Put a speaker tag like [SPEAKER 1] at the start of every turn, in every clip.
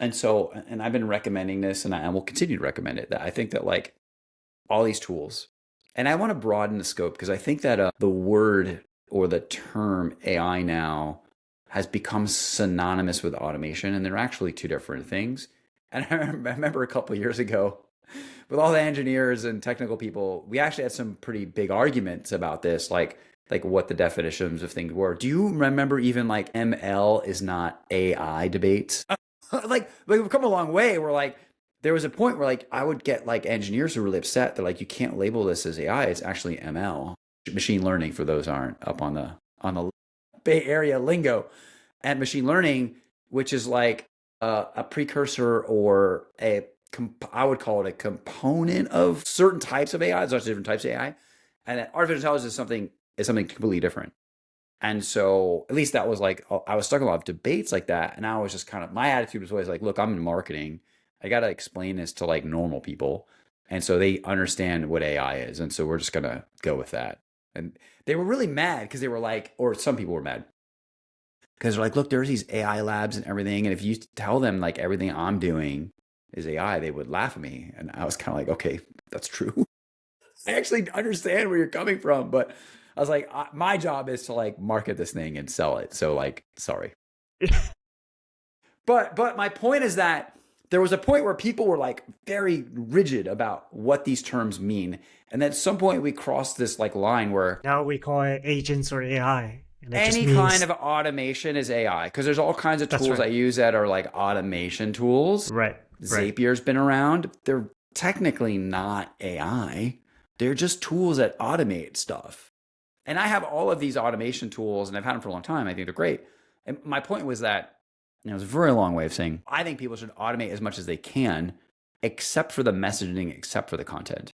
[SPEAKER 1] And so, and I've been recommending this, and I will continue to recommend it. That I think that like all these tools, and I want to broaden the scope because I think that the word or the term AI now has become synonymous with automation, and they're actually two different things. And I remember a couple of years ago, with all the engineers and technical people, we actually had some pretty big arguments about this, like what the definitions of things were. Do you remember even like ML is not AI debates? Like we've come a long way. Where like there was a point where like I would get like engineers who were really upset that like you can't label this as AI. It's actually ML, machine learning. For those who aren't up on the Bay Area lingo, and machine learning, which is like a precursor or I would call it a component of certain types of AI. There's lots of different types of AI, and that artificial intelligence is something completely different. And so at least that was like I was stuck in a lot of debates like that, and I was just kind of my attitude was always like, look, I'm in marketing. I got to explain this to like normal people, and so they understand what AI is, and so we're just gonna go with that. And they were really mad because they were like, or some people were mad because they're like, look, there's these AI labs and everything, and if you tell them like everything I'm doing is AI, they would laugh at me. And I was kind of like, okay, that's true. I actually understand where you're coming from, but I was like, my job is to like market this thing and sell it. So like, sorry. But my point is that there was a point where people were like very rigid about what these terms mean. And at some point we crossed this like line where
[SPEAKER 2] Now we call it agents or AI. And it just
[SPEAKER 1] any
[SPEAKER 2] means...
[SPEAKER 1] kind of automation is AI, because there's all kinds of
[SPEAKER 2] That's
[SPEAKER 1] tools
[SPEAKER 2] right.
[SPEAKER 1] I use that are like automation tools.
[SPEAKER 2] Right. Right.
[SPEAKER 1] Zapier's been around. They're technically not AI. They're just tools that automate stuff. And I have all of these automation tools, and I've had them for a long time. I think they're great. And my point was that, it was a very long way of saying, I think people should automate as much as they can, except for the messaging, except for the content.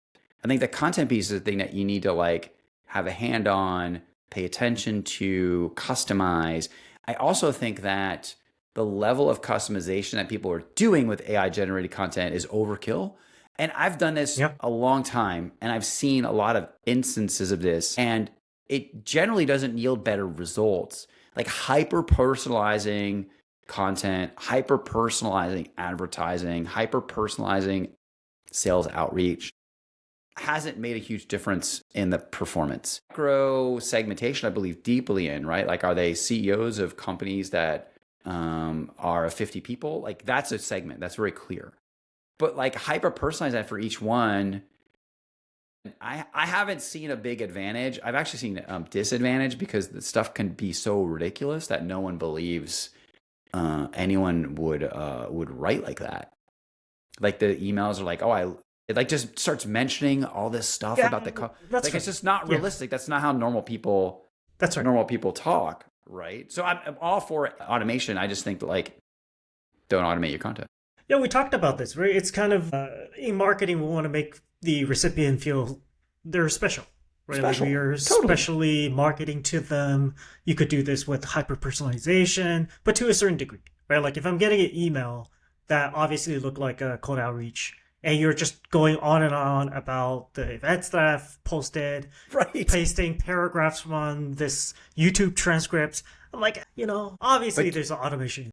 [SPEAKER 1] I think the content piece is the thing that you need to like have a hand on, pay attention to, customize. I also think that the level of customization that people are doing with AI generated content is overkill. And I've done this a long time, and I've seen a lot of instances of this, and it generally doesn't yield better results. Like hyper personalizing content, hyper personalizing advertising, hyper personalizing sales outreach hasn't made a huge difference in the performance. Micro segmentation, I believe deeply in, right? Like, are they CEOs of companies that are 50 people? Like, that's a segment that's very clear. But like hyper personalize that for each one, I haven't seen a big advantage. I've actually seen a disadvantage, because the stuff can be so ridiculous that no one believes anyone would write like that. Like the emails are like, it like just starts mentioning all this stuff about the
[SPEAKER 2] that's
[SPEAKER 1] like
[SPEAKER 2] right.
[SPEAKER 1] it's just not realistic. That's not how normal people talk, right? So I'm all for automation. I just think that like, don't automate your content.
[SPEAKER 2] Yeah, we talked about this, right? It's kind of in marketing, we want to make the recipient feel they're special, right? Like we are specially marketing to them. You could do this with hyper personalization, but to a certain degree, right? Like if I'm getting an email that obviously look like a cold outreach, and you're just going on and on about the events that I've posted,
[SPEAKER 1] right,
[SPEAKER 2] pasting paragraphs from this YouTube transcripts. I'm like, obviously there's an automation.